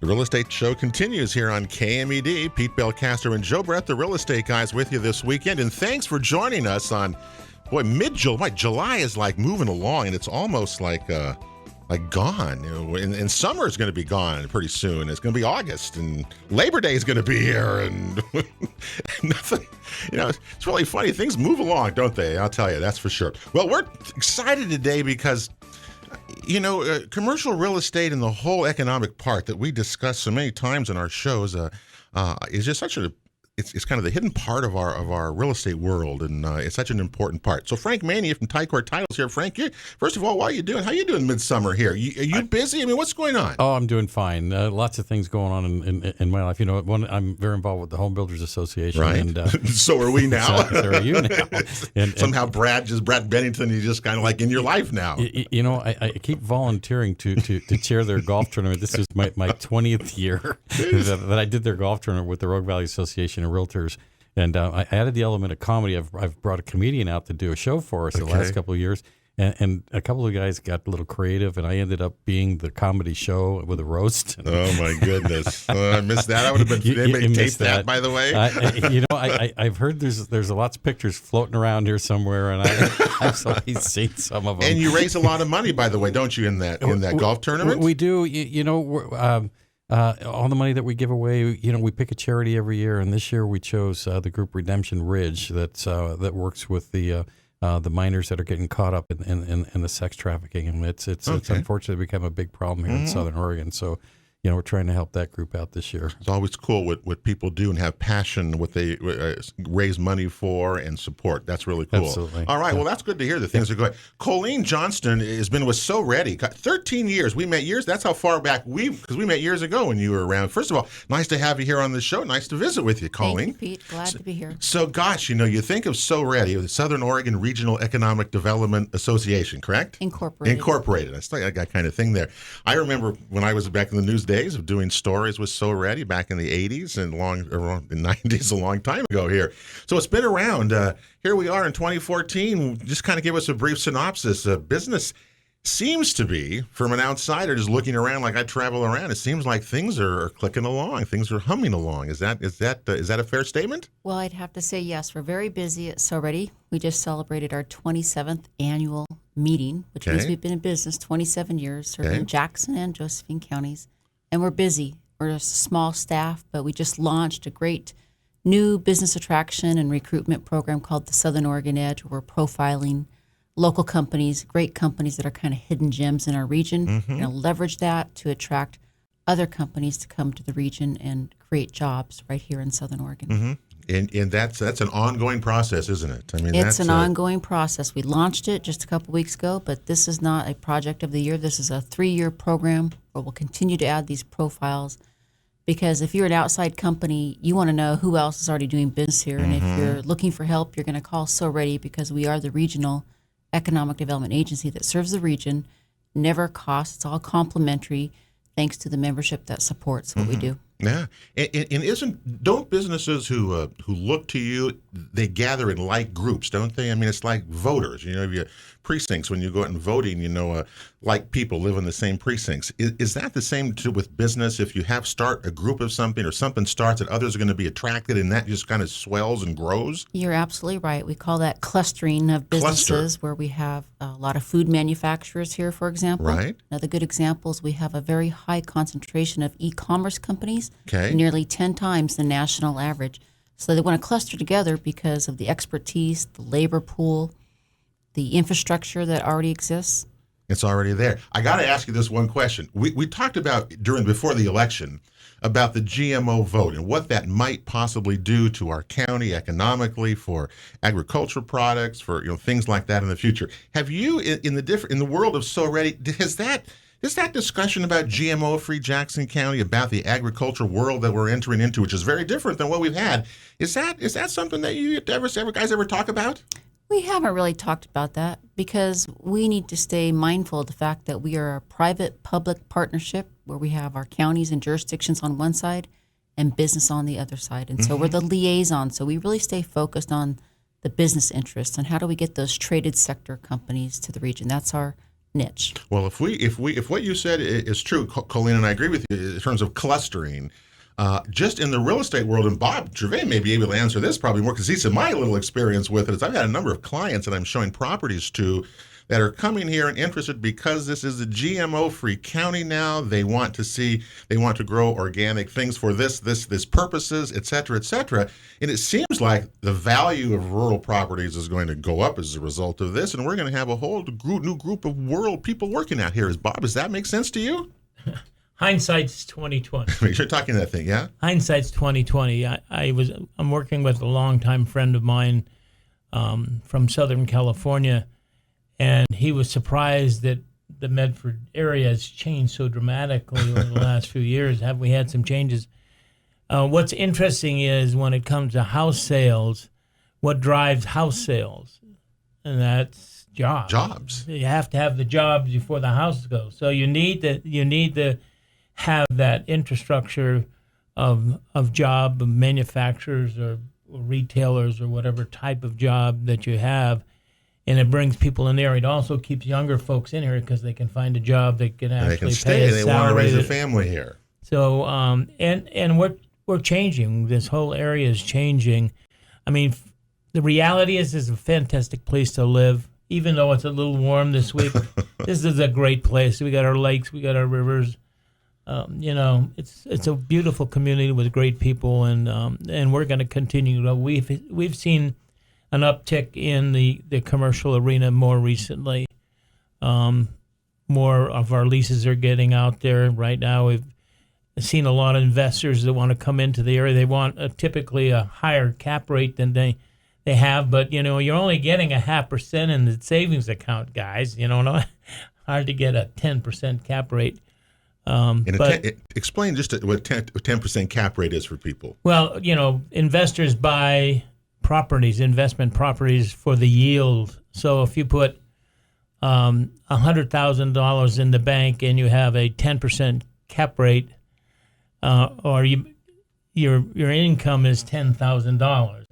The Real Estate Show continues here on KMED. Pete Belcastro and Joe Brett, the real estate guys, with you this weekend. And thanks for joining us on, mid-July. July is like moving along, and it's almost like gone. And summer is going to be gone pretty soon. It's going to be August, and Labor Day is going to be here, and nothing. It's really funny. Things move along, don't they? I'll tell you, that's for sure. Well, we're excited today because commercial real estate and the whole economic part that we discuss so many times in our shows is just such it's kind of the hidden part of our real estate world, and it's such an important part. So Frank Mania from Tycor Titles here. Frank, first of all, how are you doing? How are you doing midsummer here? Are you busy? I mean, what's going on? Oh, I'm doing fine. Lots of things going on in my life. I'm very involved with the Home Builders Association. Right. And, so are we now. So are you now. And somehow Brad Bennington, he's just kind of like in your life now. I keep volunteering to chair their golf tournament. This is my 20th year that I did their golf tournament with the Rogue Valley Association of Realtors. And I added the element of comedy. I've brought a comedian out to do a show for us the last couple of years. And a couple of guys got a little creative, and I ended up being the comedy show with a roast. Oh, my goodness. I missed that. I would have been taped that, by the way. I've heard there's lots of pictures floating around here somewhere, and I've already seen some of them. And you raise a lot of money, by the way, don't you, in that golf tournament? We do. All the money that we give away, we pick a charity every year, and this year we chose the group Redemption Ridge that works with the minors that are getting caught up in the sex trafficking, and it's unfortunately become a big problem here in Southern Oregon. So, we're trying to help that group out this year. It's always cool what people do and have passion, what they raise money for and support. That's really cool. Absolutely. All right. Well, that's good to hear that things are going. Colleen Johnston has been with So Ready. 13 years. We met years. That's how far back because we met years ago when you were around. First of all, nice to have you here on the show. Nice to visit with you, Colleen. Thank you, Pete. Glad to be here. So, gosh, you think of So Ready, the Southern Oregon Regional Economic Development Association, correct? Incorporated. That's like that kind of thing there. I remember when I was back in the news days of doing stories with So Ready back in the 80s and the 90s, a long time ago here. So it's been around. Here we are in 2014. Just kind of give us a brief synopsis. Business seems to be, from an outsider just looking around like I travel around, it seems like things are clicking along. Things are humming along. Is that a fair statement? Well, I'd have to say yes. We're very busy at So Ready. We just celebrated our 27th annual meeting, which means we've been in business 27 years, serving Jackson and Josephine counties. And we're busy. We're a small staff, but we just launched a great new business attraction and recruitment program called the Southern Oregon Edge, where we're profiling local companies, great companies that are kind of hidden gems in our region, and leverage that to attract other companies to come to the region and create jobs right here in Southern Oregon. Mm-hmm. And that's an ongoing process, isn't it? I mean, it's an ongoing process. We launched it just a couple weeks ago, but this is not a project of the year. This is a 3-year program where we'll continue to add these profiles, because if you're an outside company, you want to know who else is already doing business here. And if you're looking for help, you're going to call So Ready, because we are the regional economic development agency that serves the region. Never costs. It's all complimentary, thanks to the membership that supports what we do. Yeah, and don't businesses who look to you, they gather in like groups, don't they? I mean, it's like voters. Your precincts, when you go out and voting, like people live in the same precincts. Is that the same too with business? If you start a group of something, or something starts, that others are going to be attracted, and that just kind of swells and grows? You're absolutely right. We call that clustering of businesses, where we have a lot of food manufacturers here, for example. Right. Another good example is we have a very high concentration of e-commerce companies. Nearly 10 times the national average. So they want to cluster together because of the expertise, the labor pool, the infrastructure that already exists. It's already there. I got to ask you this one question. We talked about before the election about the GMO vote and what that might possibly do to our county economically, for agricultural products, for things like that in the future. Have you, in the world of So Ready, is that discussion about GMO-free Jackson County, about the agriculture world that we're entering into, which is very different than what we've had, is that something that you guys ever talk about? We haven't really talked about that, because we need to stay mindful of the fact that we are a private-public partnership, where we have our counties and jurisdictions on one side and business on the other side. And so we're the liaison. So we really stay focused on the business interests and how do we get those traded sector companies to the region. That's our niche. Well, if what you said is true, Colleen, and I agree with you in terms of clustering, just in the real estate world, and Bob Gervais may be able to answer this probably more because he's my little experience with it. Is I've had a number of clients that I'm showing properties to that are coming here and interested because this is a GMO-free county now. They want to grow organic things for this purposes, et cetera, et cetera. And it seems like the value of rural properties is going to go up as a result of this, and we're going to have a whole new group of world people working out here. Bob, does that make sense to you? Hindsight's 20/20. You're talking that thing, yeah? Hindsight's 20/20. I'm working with a longtime friend of mine from Southern California, and he was surprised that the Medford area has changed so dramatically over the last few years. Have we had some changes? What's interesting is when it comes to house sales, what drives house sales, and that's jobs. Jobs. You have to have the jobs before the house goes. So you need to have that infrastructure of job of manufacturers or retailers or whatever type of job that you have. And it brings people in there. It also keeps younger folks in here because they can find a job that can actually they can pay stay. a They salary. want to raise a family here. So, and we're changing. This whole area is changing. I mean, the reality is a fantastic place to live. Even though it's a little warm this week, this is a great place. We got our lakes, we got our rivers. It's a beautiful community with great people, and we're going to continue. We've seen an uptick in the commercial arena more recently. More of our leases are getting out there right now. We've seen a lot of investors that want to come into the area. They want typically a higher cap rate than they have, but you're only getting 0.5% in the savings account, guys. Hard to get a 10% cap rate. Explain just what 10% cap rate is for people. Well, investors buy investment properties for the yield. So if you put $100,000 in the bank and you have a 10% cap rate, or your income is $10,000,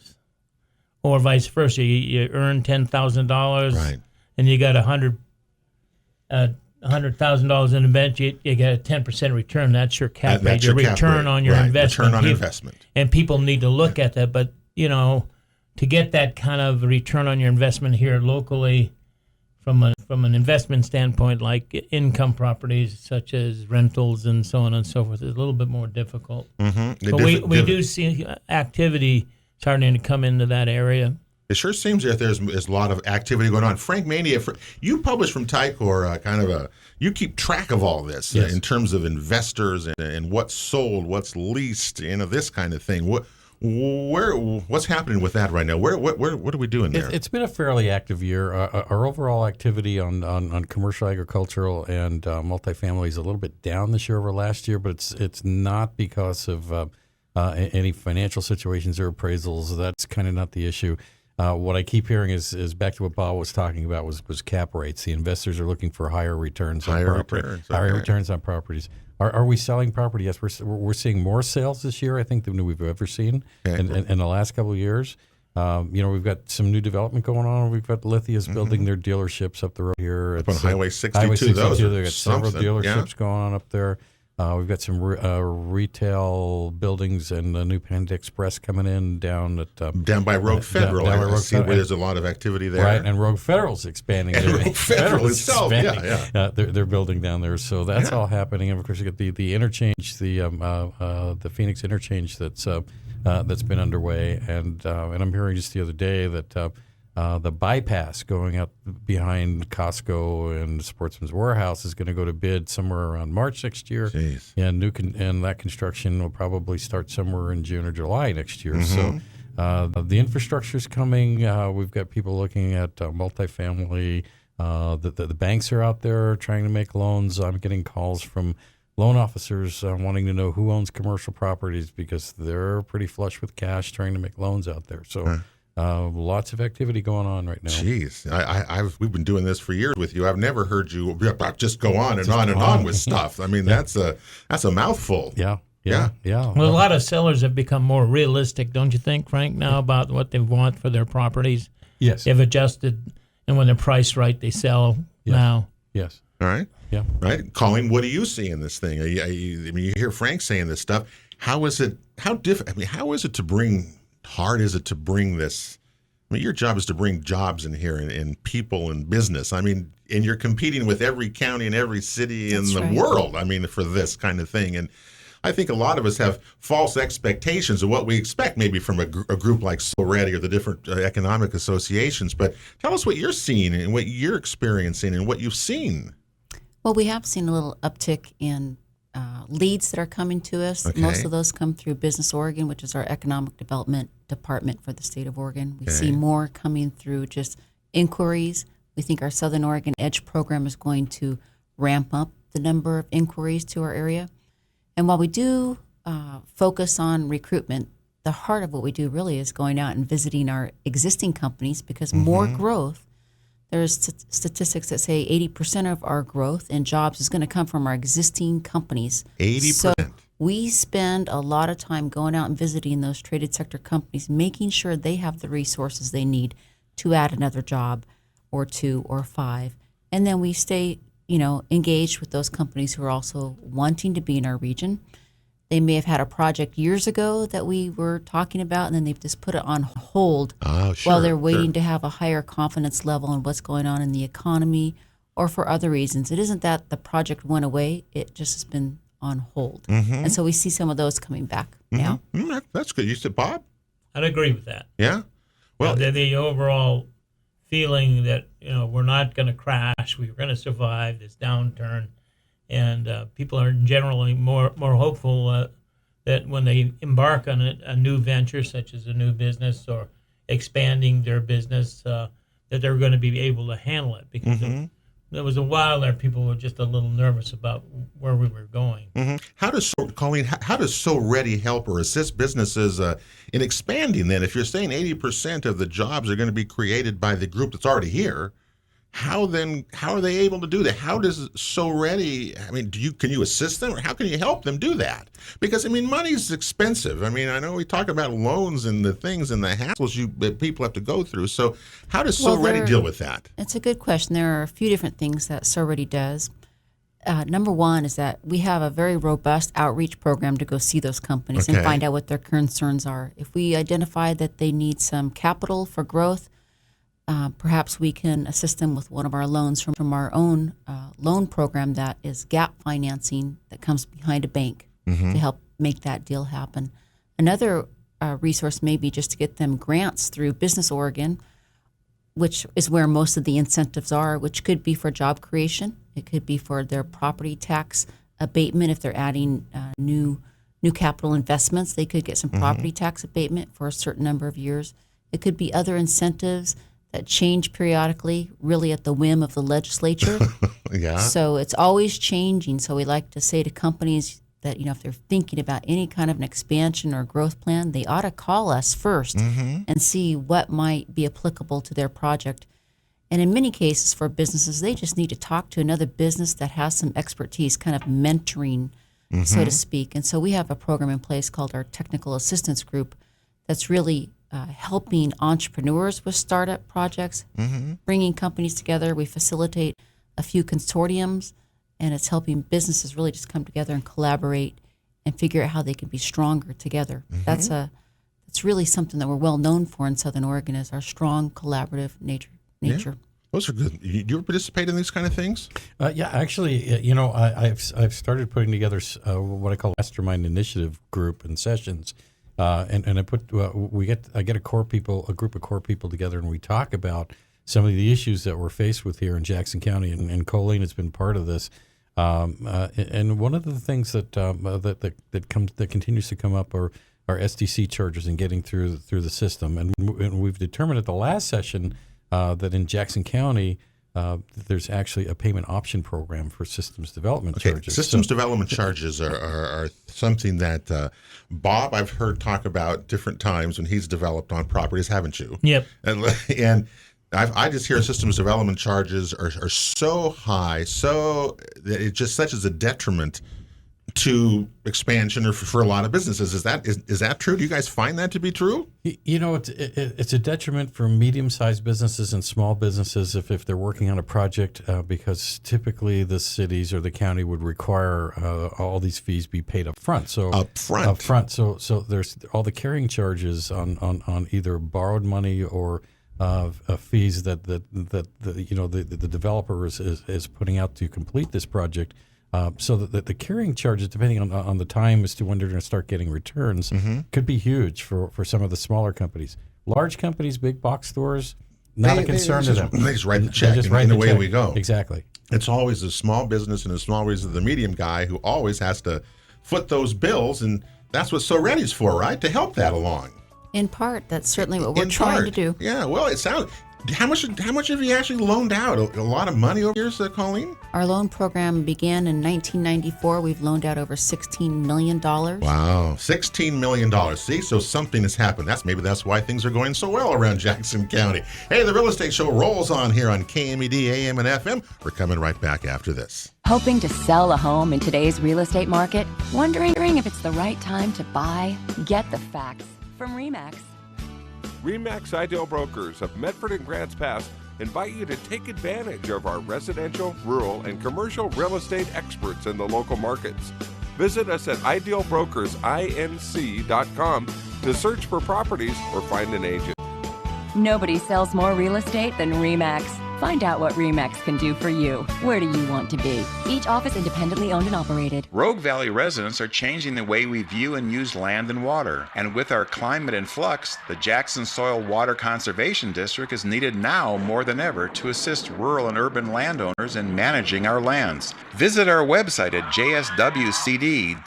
or vice versa, you earn $10,000, right, and you got $100,000 in the bank, you get a 10% return. That's your cap rate. Your return on your investment. Return on investment. And people need to look at that, but to get that kind of return on your investment here locally, from an investment standpoint, like income properties such as rentals and so on and so forth, is a little bit more difficult. Mm-hmm. But we do see activity starting to come into that area. It sure seems that there's a lot of activity going on. Frank Mania, you publish from Tycor you keep track of all this. Yes. In terms of investors and what's sold, what's leased, this kind of thing. What's happening with that right now? What are we doing there? It's been a fairly active year. Our overall activity on commercial, agricultural, and multifamily is a little bit down this year over last year, but it's not because of any financial situations or appraisals. That's kind of not the issue. What I keep hearing is back to what Bob was talking about was cap rates. The investors are looking for higher returns on property. Higher returns on properties. Are we selling property? Yes, we're seeing more sales this year, I think, than we've ever seen in the last couple of years. We've got some new development going on. We've got Lithia's building their dealerships up the road here. Up on Highway 62. Highway 62. They've got several dealerships going on up there. We've got some retail buildings and the new Panda Express coming in down by Rogue Federal. I see where there's a lot of activity there. Right, and Rogue Federal's expanding. And Rogue Federal itself, they're building down there, so that's all happening. And of course, you got the interchange, the Phoenix interchange that's been underway, and I'm hearing just the other day that. The bypass going up behind Costco and Sportsman's Warehouse is going to go to bid somewhere around March next year. Jeez. And that construction will probably start somewhere in June or July next year. So the infrastructure is coming. We've got people looking at multifamily. The banks are out there trying to make loans. I'm getting calls from loan officers wanting to know who owns commercial properties because they're pretty flush with cash trying to make loans out there. So. Lots of activity going on right now. Jeez, we've been doing this for years with you. I've never heard you just go on and on with stuff. I mean, that's a mouthful. Yeah. Well, a lot of sellers have become more realistic, don't you think, Frank, now about what they want for their properties? Yes. They've adjusted, and when they're priced right, they sell now. Yes. All right. Yeah. Right. Colleen, what do you see in this thing? I mean, you hear Frank saying this stuff. How is it? How is it to bring? Hard is it to bring this? I mean, your job is to bring jobs in here and people and business. I mean, and you're competing with every county and every city in the world. I mean, for this kind of thing. And I think a lot of us have false expectations of what we expect maybe from a group like SOREDI or the different economic associations. But tell us what you're seeing and what you're experiencing and what you've seen. Well, we have seen a little uptick in leads that are coming to us. Okay. Most of those come through Business Oregon, which is our economic development department for the state of Oregon. We see more coming through just inquiries. We think our Southern Oregon EDGE program is going to ramp up the number of inquiries to our area. And while we do focus on recruitment, the heart of what we do really is going out and visiting our existing companies, because more growth, there's statistics that say 80% of our growth in jobs is going to come from our existing companies. 80%. So we spend a lot of time going out and visiting those traded sector companies, making sure they have the resources they need to add another job or 2 or 5. And then we stay, engaged with those companies who are also wanting to be in our region. They may have had a project years ago that we were talking about, and then they've just put it on hold while they're waiting to have a higher confidence level on what's going on in the economy or for other reasons. It isn't that the project went away. It just has been on hold. And so we see some of those coming back now. That's good. You said, Bob? I'd agree with that. Yeah? Well, the overall feeling that, we're not going to crash. We're going to survive this downturn. And people are generally more hopeful that when they embark on a new venture, such as a new business or expanding their business, that they're going to be able to handle it. Because there was a while there people were just a little nervous about where we were going. How does SOREDI help or assist businesses in expanding then? If you're saying 80% of the jobs are going to be created by the group that's already here, how are they able to do that? How does SOREDI, can you assist them, or how can you help them do that? Because, money's expensive. I know we talk about loans and the things and the hassles that people have to go through. So how does SOREDI deal with that? It's a good question. There are a few different things that SOREDI does. Number one is that we have a very robust outreach program to go see those companies and find out what their concerns are. If we identify that they need some capital for growth, perhaps we can assist them with one of our loans from our own loan program that is gap financing that comes behind a bank to help make that deal happen. Another resource may be just to get them grants through Business Oregon, which is where most of the incentives are, which could be for job creation. It could be for their property tax abatement if they're adding new capital investments. They could get some property tax abatement for a certain number of years. It could be other incentives that change periodically, really at the whim of the legislature. So it's always changing. So we like to say to companies that, if they're thinking about any kind of an expansion or growth plan, they ought to call us first and see what might be applicable to their project. And in many cases for businesses, they just need to talk to another business that has some expertise, kind of mentoring, so to speak. And so we have a program in place called our Technical Assistance Group that's really helping entrepreneurs with startup projects, bringing companies together. We facilitate a few consortiums, and it's helping businesses really just come together and collaborate and figure out how they can be stronger together. That's really something that we're well known for in Southern Oregon, is our strong collaborative nature. Yeah. Those are good. You ever participate in these kind of things? Yeah, actually, I've started putting together what I call mastermind initiative group and sessions. And I get a group of core people together, and we talk about some of the issues that we're faced with here in Jackson County, and Colleen has been part of this. And one of the things that continues to come up are SDC charges and getting through the system. And we've determined at the last session that in Jackson County, there's actually a payment option program for systems development charges. Systems development charges are something that Bob, I've heard talk about different times when he's developed on properties, haven't you? Yep. And I just hear systems development charges are so high, so that it's just such as a detriment to expansion or for a lot of businesses. Is that true? Do you guys find that to be true? It's a detriment for medium-sized businesses and small businesses if they're working on a project because typically the cities or the county would require all these fees be paid up front. So up front. So there's all the carrying charges on either borrowed money or fees that the developer is putting out to complete this project. So that the carrying charges, depending on the time as to when they're going to start getting returns, could be huge for some of the smaller companies. Large companies, big box stores, not a concern to them. They just write the check and away we go. Exactly. It's always a small business and a small business, the medium guy who always has to foot those bills, and that's what So Ready's for, right? To help that along. In part, that's certainly what we're trying to do. Yeah, well, it sounds... How much have you actually loaned out? A lot of money over years, Colleen? Our loan program began in 1994. We've loaned out over $16 million. Wow, $16 million. See, so something has happened. Maybe that's why things are going so well around Jackson County. Hey, the Real Estate Show rolls on here on KMED, AM, and FM. We're coming right back after this. Hoping to sell a home in today's real estate market? Wondering if it's the right time to buy? Get the facts from RE/MAX. RE/MAX Ideal Brokers of Medford and Grants Pass invite you to take advantage of our residential, rural, and commercial real estate experts in the local markets. Visit us at idealbrokersinc.com to search for properties or find an agent. Nobody sells more real estate than RE/MAX. Find out what RE/MAX can do for you. Where do you want to be? Each office independently owned and operated. Rogue Valley residents are changing the way we view and use land and water. And with our climate in flux, the Jackson Soil Water Conservation District is needed now more than ever to assist rural and urban landowners in managing our lands. Visit our website at jswcd.org.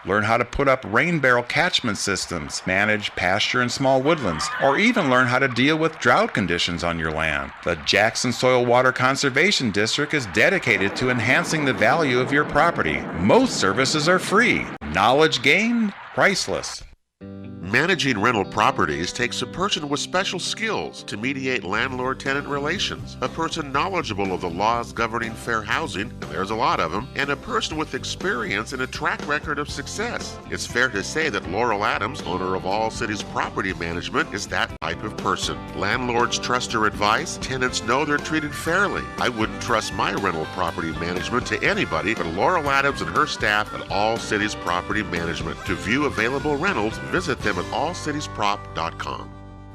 Learn how to put up rain barrel catchment systems, manage pasture and small woodlands, or even learn how to deal with drought conditions on your land. The Jackson Soil Water Conservation District is dedicated to enhancing the value of your property. Most services are free. Knowledge gained, priceless. Managing rental properties takes a person with special skills to mediate landlord-tenant relations, a person knowledgeable of the laws governing fair housing, and there's a lot of them, and a person with experience and a track record of success. It's fair to say that Laurel Adams, owner of All Cities Property Management, is that type of person. Landlords trust her advice, tenants know they're treated fairly. I wouldn't trust my rental property management to anybody but Laurel Adams and her staff at All Cities Property Management. To view available rentals, visit them at allcitiesprop.com.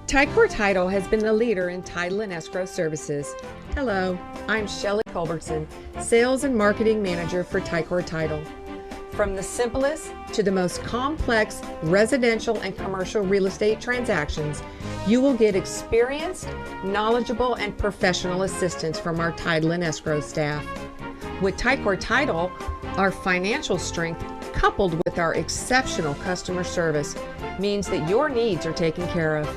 Ticor Title has been the leader in title and escrow services. Hello, I'm Shelley Culbertson, Sales and Marketing Manager for Ticor Title. From the simplest to the most complex residential and commercial real estate transactions, you will get experienced, knowledgeable, and professional assistance from our title and escrow staff. With Ticor Title, our financial strength coupled with our exceptional customer service means that your needs are taken care of.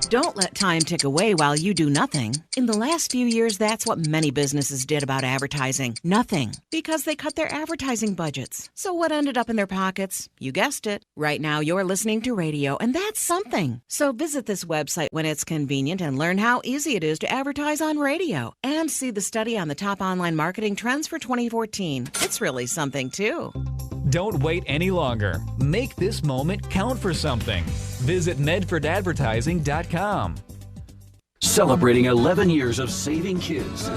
Don't let time tick away while you do nothing. In the last few years, that's what many businesses did about advertising. Nothing. Because they cut their advertising budgets. So what ended up in their pockets? You guessed it. Right now, you're listening to radio, and that's something. So visit this website when it's convenient and learn how easy it is to advertise on radio. And see the study on the top online marketing trends for 2014. It's really something, too. Don't wait any longer. Make this moment count for something. Visit medfordadvertising.com. Celebrating 11 years of saving kids.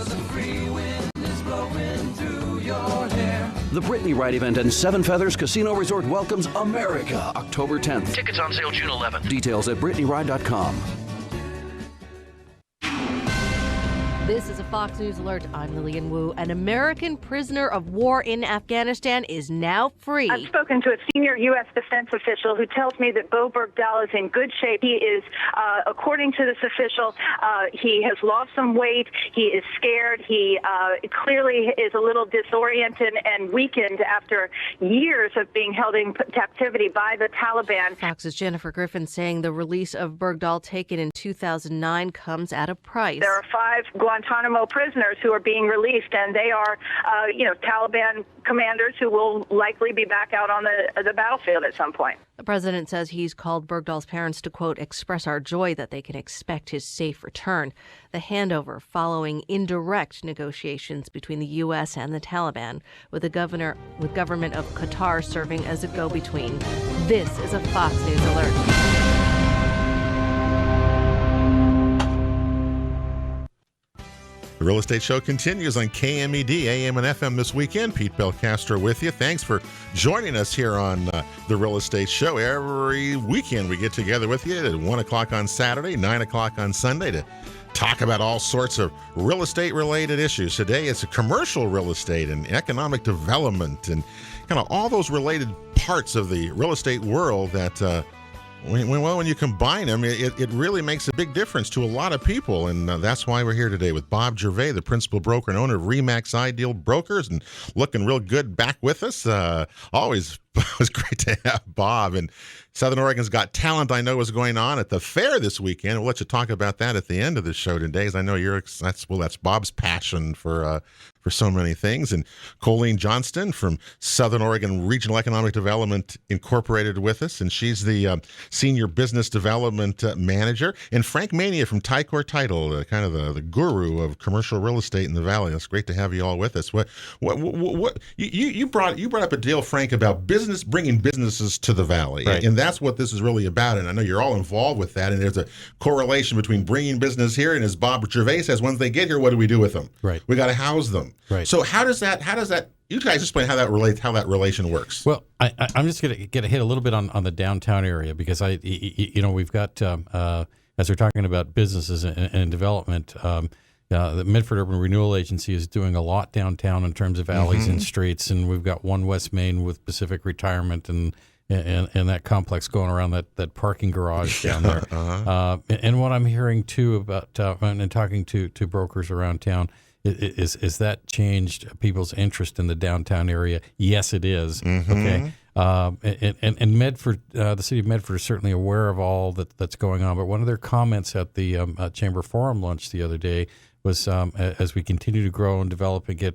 The Brittany Ride event and Seven Feathers Casino Resort welcomes America October 10th. Tickets on sale June 11th. Details at BrittanyRide.com. This is a Fox News alert. I'm Lillian Wu. An American prisoner of war in Afghanistan is now free. I've spoken to a senior U.S. defense official who tells me that Bo Bergdahl is in good shape. He is, according to this official, he has lost some weight. He is scared. He clearly is a little disoriented and weakened after years of being held in captivity by the Taliban. Fox's Jennifer Griffin saying the release of Bergdahl taken in 2009 comes at a price. There are 5 Guantanamo prisoners who are being released, and they are, Taliban commanders who will likely be back out on the battlefield at some point. The president says he's called Bergdahl's parents to, quote, express our joy that they can expect his safe return. The handover following indirect negotiations between the U.S. and the Taliban, with the government of Qatar serving as a go-between. This is a Fox News Alert. The Real Estate Show continues on KMED, AM and FM this weekend. Pete Belcastro with you. Thanks for joining us here on The Real Estate Show. Every weekend we get together with you at 1 o'clock on Saturday, 9 o'clock on Sunday to talk about all sorts of real estate-related issues. Today it's commercial real estate and economic development and kind of all those related parts of the real estate world that when you combine them, it really makes a big difference to a lot of people, and that's why we're here today with Bob Gervais, the principal broker and owner of RE/MAX Ideal Brokers, and looking real good back with us. Always it was great to have Bob. And Southern Oregon's Got Talent, I know, is going on at the fair this weekend. We'll let you talk about that at the end of the show today, as I know that's Bob's passion for so many things. And Colleen Johnston from Southern Oregon Regional Economic Development Incorporated with us, and she's the Senior Business Development Manager. And Frank Mania from Ticor Title, kind of the guru of commercial real estate in the Valley. It's great to have you all with us. What you brought up a deal, Frank, about bringing businesses to the Valley, right. And that's what this is really about. And I know you're all involved with that. And there's a correlation between bringing business here, and as Bob Gervais says, once they get here, what do we do with them? Right. We got to house them. Right. So how does that? You guys explain how that relation works. Well, I'm just going to get a hit a little bit on the downtown area, because we've got as we're talking about businesses and development. The Medford Urban Renewal Agency is doing a lot downtown in terms of alleys and streets, and we've got One West Main with Pacific Retirement and that complex going around that parking garage down there. And what I'm hearing too about and talking to brokers around town is that changed people's interest in the downtown area? Yes, it is. Okay. And Medford, the city of Medford is certainly aware of all that's going on. But one of their comments at the Chamber Forum lunch the other day was, as we continue to grow and develop and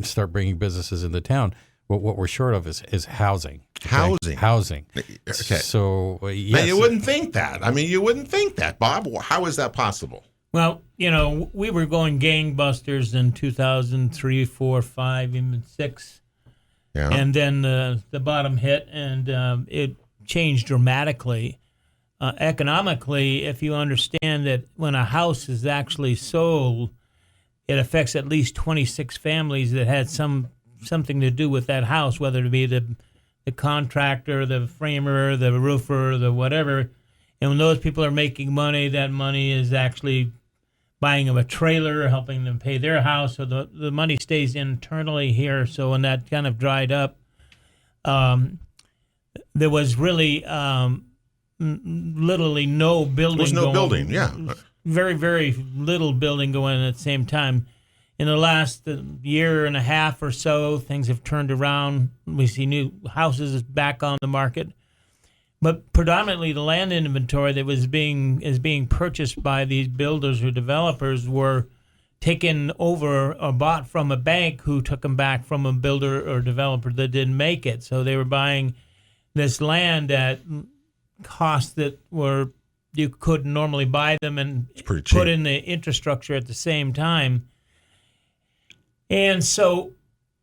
start bringing businesses into town, what we're short of is housing. Okay? Housing. Okay. So yes. Now, you wouldn't think that. I mean, you wouldn't think that, Bob. How is that possible? Well, we were going gangbusters in 2003, 4, 5, even 6. Yeah. And then the bottom hit, and it changed dramatically. Economically, if you understand that when a house is actually sold, it affects at least 26 families that had something to do with that house, whether it be the contractor, the framer, the roofer, the whatever. And when those people are making money, that money is actually buying them a trailer, helping them pay their house. So the money stays internally here. So when that kind of dried up, there was really literally no building. There was no building, yeah. Very, very little building going on at the same time. In the last year and a half or so, things have turned around. We see new houses back on the market. But predominantly the land inventory that is being purchased by these builders or developers were taken over or bought from a bank who took them back from a builder or developer that didn't make it. So they were buying this land at costs that were you couldn't normally buy them and put in the infrastructure at the same time. And so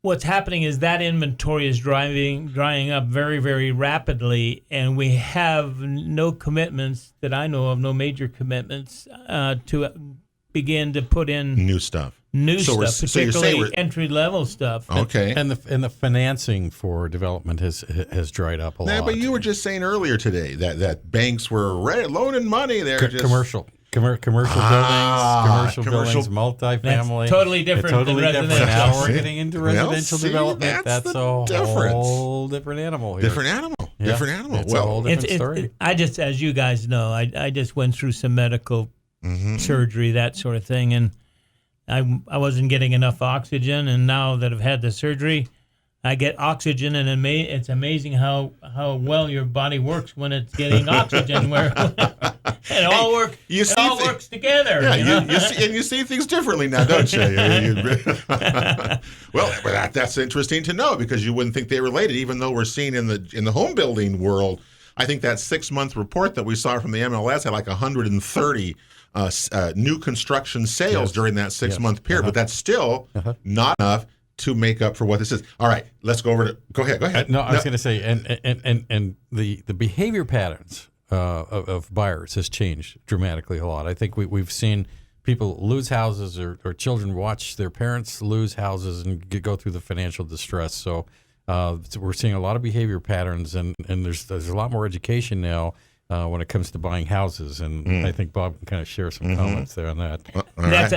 what's happening is that inventory is drying up very, very rapidly, and we have no commitments that I know of, no major commitments to begin to put in new stuff. Particularly entry-level stuff. Okay. And the financing for development has dried up a lot. But you were just saying earlier today that banks were loaning money there. Commercial buildings, multifamily. That's totally different than residential. Now we're getting into residential development. That's a whole different animal here. Different animal. It's a whole different story. I just, as you guys know, I just went through some medical surgery, that sort of thing, and I wasn't getting enough oxygen, and now that I've had the surgery, I get oxygen, and it's amazing how well your body works when it's getting oxygen. Where It all works. It all works together. Yeah, you see things differently now, don't you? Well, that's interesting to know because you wouldn't think they related, even though we're seeing in the home building world. I think that 6-month report that we saw from the MLS had like 130 new construction sales during that 6-month period, but that's still not enough to make up for what this is. All right, let's go over to. Go ahead. No, I was going to say, and the behavior patterns of buyers has changed dramatically a lot. I think we've seen people lose houses or children watch their parents lose houses and go through the financial distress. So we're seeing a lot of behavior patterns, and there's a lot more education now when it comes to buying houses. And I think Bob can kind of share some comments there on that.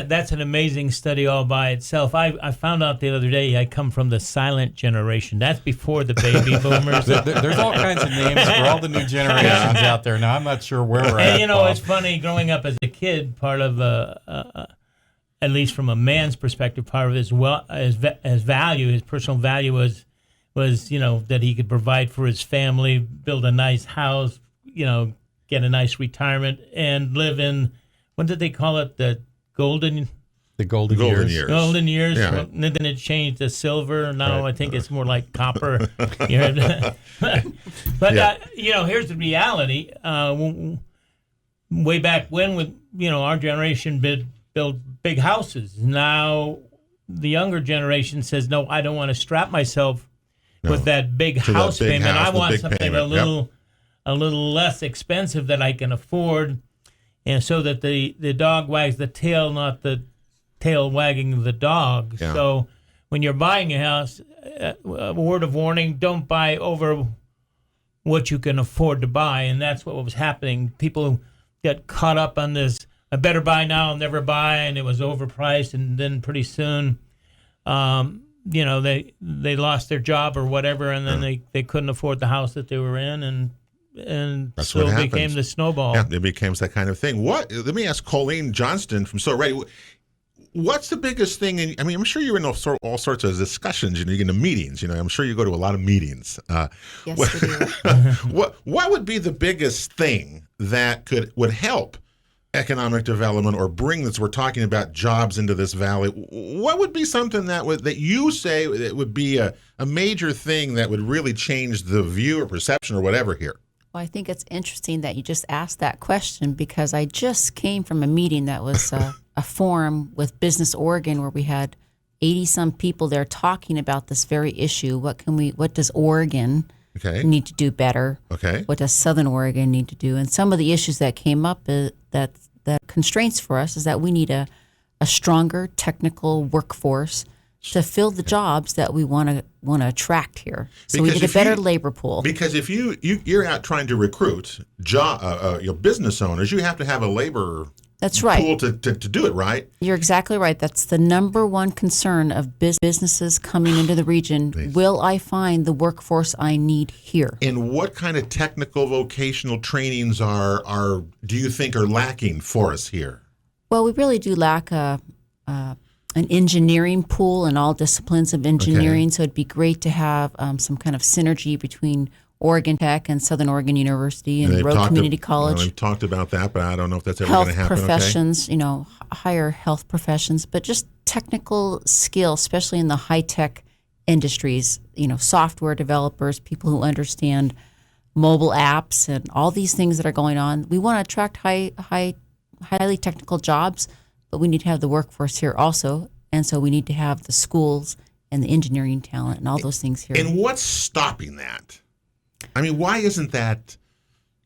That's an amazing study all by itself. I found out the other day I come from the silent generation. That's before the baby boomers. There's all kinds of names for all the new generations out there. Now, I'm not sure where we're at, And Bob. it's funny, growing up as a kid, part of, at least from a man's perspective, part of his value, his personal value was that he could provide for his family, build a nice house, get a nice retirement, and live in, what did they call it, the golden years. Golden years. Yeah. Well, then it changed to silver. Now I think it's more like copper. But here's the reality. Way back when, our generation built big houses. Now the younger generation says, no, I don't want to strap myself with that big house payment. I want something a little less expensive that I can afford, and so that the dog wags the tail, not the tail wagging the dog. Yeah. So when you're buying a house, a word of warning, don't buy over what you can afford to buy. And that's what was happening. People get caught up on this, I better buy now, I'll never buy, and it was overpriced, and then pretty soon they lost their job or whatever, and then they couldn't afford the house that they were in, and that's so what it became the snowball. Yeah, it became that kind of thing. Let me ask Colleen Johnston from So Ready. What's the biggest thing? I'm sure you're in all sorts of discussions. You get into meetings. I'm sure you go to a lot of meetings. Yes, we do. What would be the biggest thing that would help economic development or bring this? We're talking about jobs into this valley. What would be something that you say that would be a major thing that would really change the view or perception or whatever here? Well, I think it's interesting that you just asked that question because I just came from a meeting that was a forum with Business Oregon where we had 80-some people there talking about this very issue. What does Oregon need to do better? Okay. What does Southern Oregon need to do? And some of the issues that came up that constraints for us is that we need a stronger technical workforce to fill the jobs that we want to attract here. So we need a better labor pool. Because if you're out trying to recruit your business owners, you have to have a labor That's right. pool to do it, right? You're exactly right. That's the number one concern of businesses coming into the region. Will I find the workforce I need here? And what kind of technical vocational trainings do you think are lacking for us here? Well, we really do lack an engineering pool in all disciplines of engineering. So it'd be great to have some kind of synergy between Oregon Tech and Southern Oregon University and Road Community College. We've talked about that, but I don't know if that's ever going to happen. Health professions, higher health professions, but just technical skill, especially in the high-tech industries, software developers, people who understand mobile apps and all these things that are going on. We want to attract highly technical jobs, but we need to have the workforce here also. And so we need to have the schools and the engineering talent and all those things here. And what's stopping that? Why isn't that?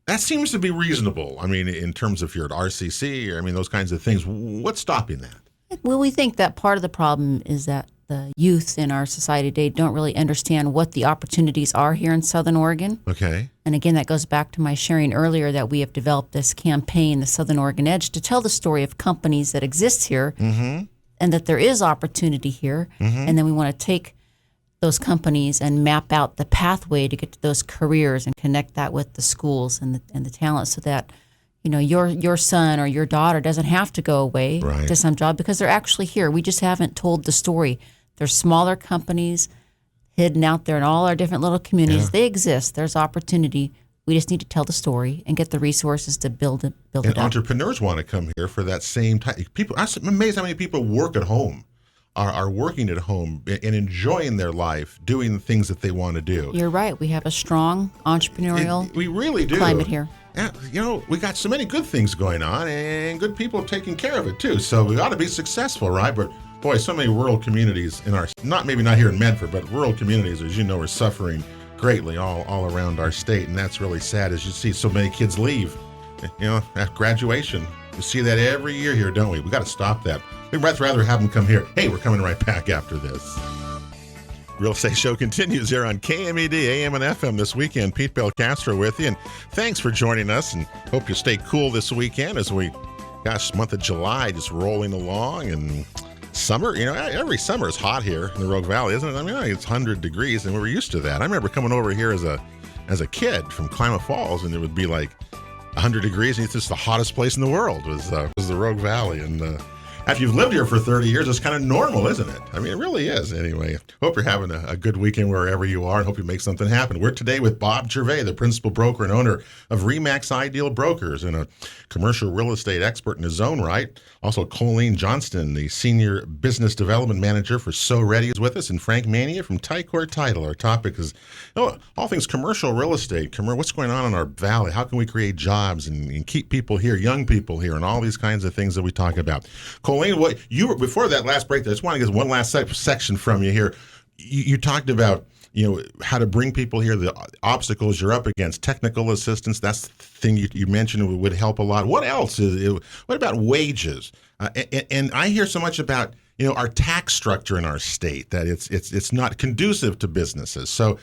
That seems to be reasonable. In terms of if you're at RCC or those kinds of things. What's stopping that? Well, we think that part of the problem is that the youth in our society today don't really understand what the opportunities are here in Southern Oregon. Okay. And again, that goes back to my sharing earlier that we have developed this campaign, the Southern Oregon Edge, to tell the story of companies that exist here and that there is opportunity here. And then we want to take those companies and map out the pathway to get to those careers and connect that with the schools and the talent so that your son or your daughter doesn't have to go away to some job because they're actually here. We just haven't told the story. There's smaller companies hidden out there in all our different little communities. Yeah. They exist. There's opportunity. We just need to tell the story and get the resources to build it and up. Entrepreneurs want to come here for that same type. People, I'm amazed how many people work at home, are working at home and enjoying their life, doing the things that they want to do. You're right. We have a strong entrepreneurial we really do. climate here. Yeah, we got so many good things going on and good people taking care of it too. So we ought to be successful, right? But boy, so many rural communities in our, not here in Medford, but rural communities, as you know, are suffering greatly all around our state. And that's really sad as you see so many kids leave, at graduation. We see that every year here, don't we? We got to stop that. We'd much rather have them come here. Hey, we're coming right back after this. Real Estate Show continues here on KMED, AM and FM this weekend. Pete Belcastro with you, and thanks for joining us, and hope you stay cool this weekend as month of July just rolling along, and summer, every summer is hot here in the Rogue Valley, isn't it? I mean, it's 100 degrees, and we were used to that. I remember coming over here as a kid from Klamath Falls, and it would be like 100 degrees, and it's just the hottest place in the world was the Rogue Valley, and after you've lived here for 30 years, it's kind of normal, isn't it? I mean, it really is. Anyway, hope you're having a good weekend wherever you are, and hope you make something happen. We're today with Bob Gervais, the principal broker and owner of RE/MAX Ideal Brokers, and a commercial real estate expert in his own right. Also, Colleen Johnston, the senior business development manager for So Ready, is with us, and Frank Mania from Tycor Title. Our topic is all things commercial real estate. What's going on in our valley? How can we create jobs and keep people here, young people here, and all these kinds of things that we talk about. Colleen, before that last break, I just want to get one last section from you here. You talked about how to bring people here, the obstacles you're up against, technical assistance. That's the thing you mentioned would help a lot. What else what about wages? And I hear so much about our tax structure in our state, that it's not conducive to businesses. So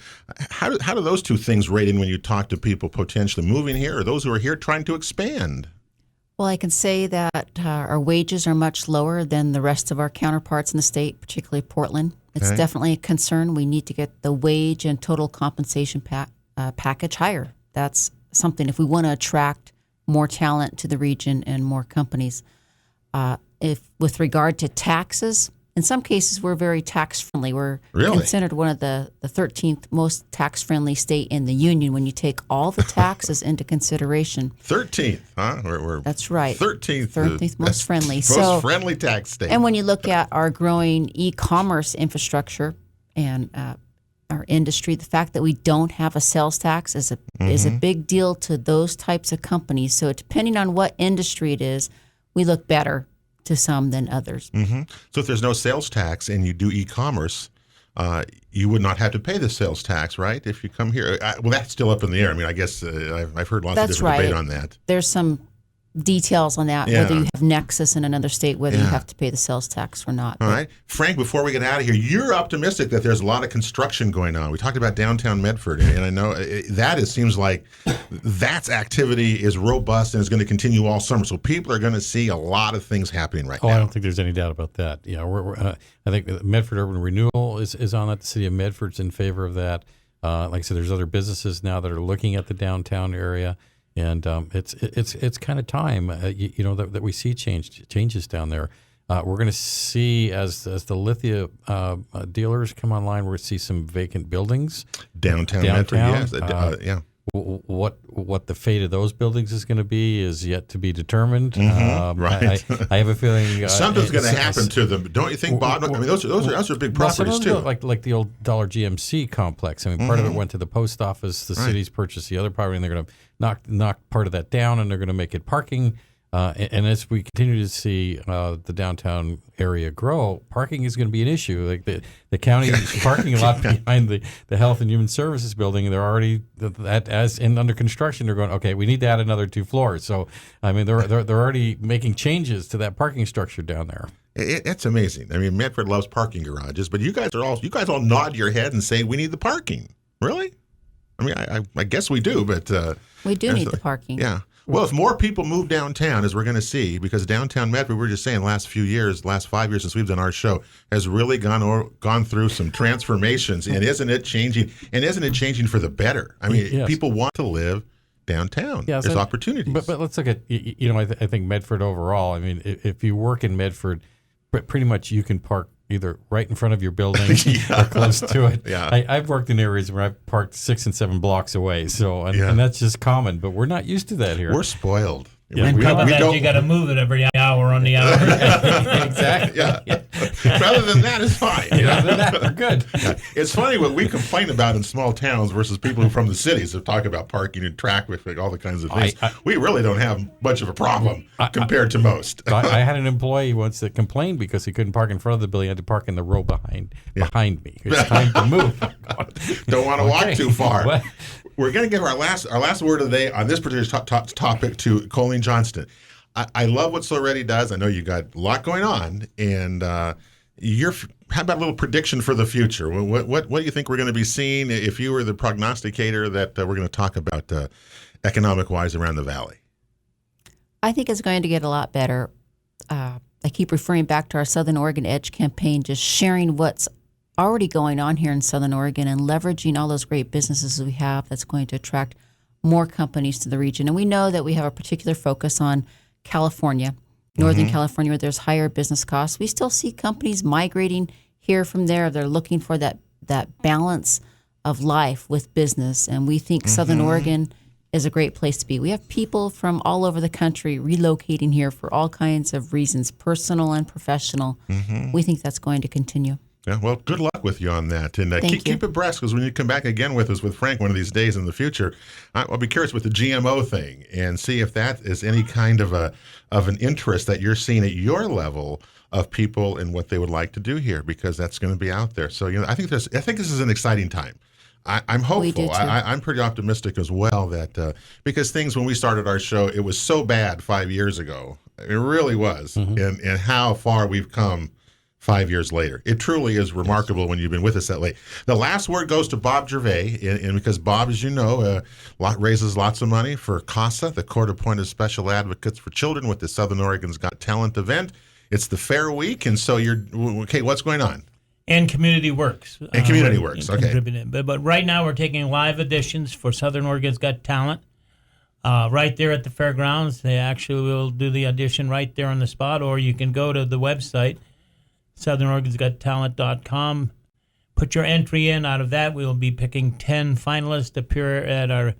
how do those two things rate in when you talk to people potentially moving here or those who are here trying to expand? Well, I can say that our wages are much lower than the rest of our counterparts in the state, particularly Portland. It's definitely a concern. We need to get the wage and total compensation package higher. That's something if we want to attract more talent to the region and more companies. If with regard to taxes, in some cases we're very tax friendly. We're considered one of the 13th most tax friendly state in the union when you take all the taxes into consideration. 13th, huh? That's right. 13th most friendly. Most friendly tax state. And when you look at our growing e-commerce infrastructure and our industry, the fact that we don't have a sales tax is a big deal to those types of companies. So depending on what industry it is, we look better to some than others. Mm-hmm. So if there's no sales tax and you do e-commerce, you would not have to pay the sales tax, right? If you come here, well, that's still up in the air. I mean, I guess I've heard lots of different debate on that. There's some details on that, whether you have nexus in another state, whether you have to pay the sales tax or not. All right. Frank, before we get out of here, you're optimistic that there's a lot of construction going on. We talked about downtown Medford, and I know seems like that activity is robust and is going to continue all summer. So people are going to see a lot of things happening now. I don't think there's any doubt about that. Yeah, I think Medford Urban Renewal is on that. The city of Medford's in favor of that. Like I said, there's other businesses now that are looking at the downtown area. And it's kind of time, that we see changes down there. We're going to see as the lithium dealers come online, we're going to see some vacant buildings downtown. Medford, yes, What the fate of those buildings is going to be is yet to be determined. Right. I have a feeling something's going to happen to them. Don't you think, Bob? I mean, those are big properties too. Like the old Dollar GMC complex. I mean, part of it went to the post office. The city's purchased the other property, and they're going to knock part of that down, and they're going to make it parking. And as we continue to see the downtown area grow, parking is going to be an issue. Like the county parking lot behind the Health and Human Services building, they're already under construction. They're going, okay, we need to add another 2 floors. So I mean, they're already making changes to that parking structure down there. It's amazing. I mean, Medford loves parking garages, but you guys all nod your head and say we need the parking. Really? I mean, I guess we do, but we do need the parking. Yeah. Well, if more people move downtown, as we're going to see, because downtown Medford, we were just saying, last 5 years since we've done our show, has really gone through some transformations. And isn't it changing? And isn't it changing for the better? I mean, people want to live downtown. Yes, there's opportunities. But let's look at, I think Medford overall. I mean, if you work in Medford, pretty much you can park either right in front of your building or close to it. Yeah. I've worked in areas where I've parked 6 and 7 blocks away, and that's just common, but we're not used to that here. We're spoiled. Yeah. And you got to move it every hour on the hour. Exactly. Yeah. Rather than that, it's fine. Other than that, we're good. Yeah. It's funny what we complain about in small towns versus people who from the cities who talk about parking and traffic, all the kinds of things. We really don't have much of a problem compared to most. I had an employee once that complained because he couldn't park in front of the building. He had to park in the row behind me. It's time to move. Don't want to walk too far. What? We're going to give our last word of the day on this particular topic to Colleen Johnston. I love what So Ready does. I know you got a lot going on, and how about a little prediction for the future? What do you think we're going to be seeing if you were the prognosticator that we're going to talk about economic-wise around the valley? I think it's going to get a lot better. I keep referring back to our Southern Oregon Edge campaign, just sharing what's already going on here in Southern Oregon and leveraging all those great businesses we have that's going to attract more companies to the region. And we know that we have a particular focus on California, Northern California, where there's higher business costs. We still see companies migrating here from there. They're looking for that balance of life with business. And we think Southern Oregon is a great place to be. We have people from all over the country relocating here for all kinds of reasons, personal and professional. We think that's going to continue. Yeah, well, good luck with you on that. And keep abreast, because when you come back again with us with Frank one of these days in the future, I'll be curious with the GMO thing and see if that is any kind of an interest that you're seeing at your level of people and what they would like to do here, because that's going to be out there. So, I think this is an exciting time. I'm hopeful. I'm pretty optimistic as well that because things, when we started our show, it was so bad 5 years ago. It really was. And how far we've come 5 years later. It truly is remarkable when you've been with us that late. The last word goes to Bob Gervais, and because Bob, as you know, raises lots of money for CASA, the Court-Appointed Special Advocates for Children, with the Southern Oregon's Got Talent event. It's the Fair Week, and so what's going on? And Community Works. And Community Works, okay. But right now we're taking live auditions for Southern Oregon's Got Talent. Right there at the fairgrounds. They actually will do the audition right there on the spot, or you can go to the website, SouthernOregon'sGotTalent.com. Put your entry in. Out of that, we will be picking 10 finalists to appear at our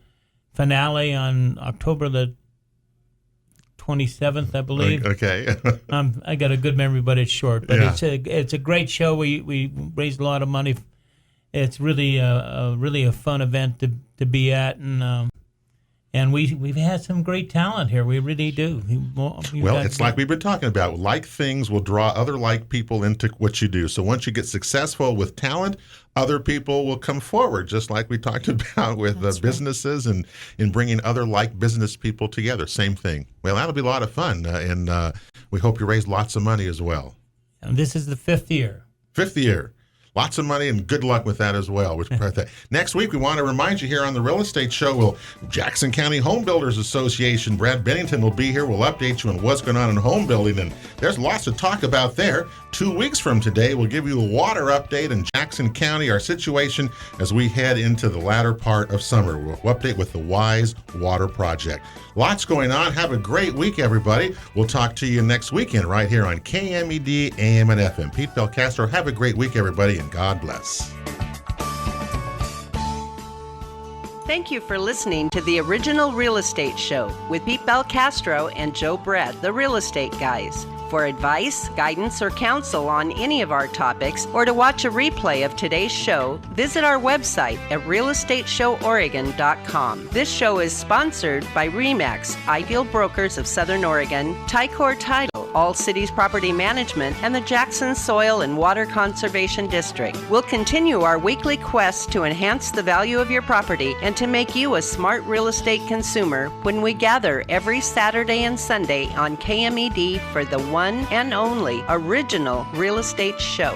finale on October the 27th, I believe. Okay. I got a good memory, but it's short. But it's a great show. We raised a lot of money. It's really a fun event to be at, and we've had some great talent here. We really do. It's like we've been talking about. Like things will draw other like people into what you do. So once you get successful with talent, other people will come forward, just like we talked about with businesses and in bringing other like business people together. Same thing. Well, that'll be a lot of fun, and we hope you raise lots of money as well. And this is the 5th year. 5th year. Lots of money, and good luck with that as well. Next week, we want to remind you here on the Real Estate Show, Jackson County Home Builders Association, Brad Bennington will be here. We'll update you on what's going on in home building, and there's lots to talk about there. 2 weeks from today, we'll give you a water update in Jackson County, our situation as we head into the latter part of summer. We'll update with the Wise Water Project. Lots going on. Have a great week, everybody. We'll talk to you next weekend right here on KMED, AM, and FM. Pete Belcastro, have a great week, everybody, and God bless. Thank you for listening to the Original Real Estate Show with Pete Belcastro and Joe Brett, the Real Estate Guys. For advice, guidance, or counsel on any of our topics, or to watch a replay of today's show, visit our website at realestateshoworegon.com. This show is sponsored by RE/MAX, Ideal Brokers of Southern Oregon, Ticor Title, All Cities Property Management, and the Jackson Soil and Water Conservation District. We'll continue our weekly quest to enhance the value of your property and to make you a smart real estate consumer when we gather every Saturday and Sunday on KMED for the one and only Original Real Estate Show.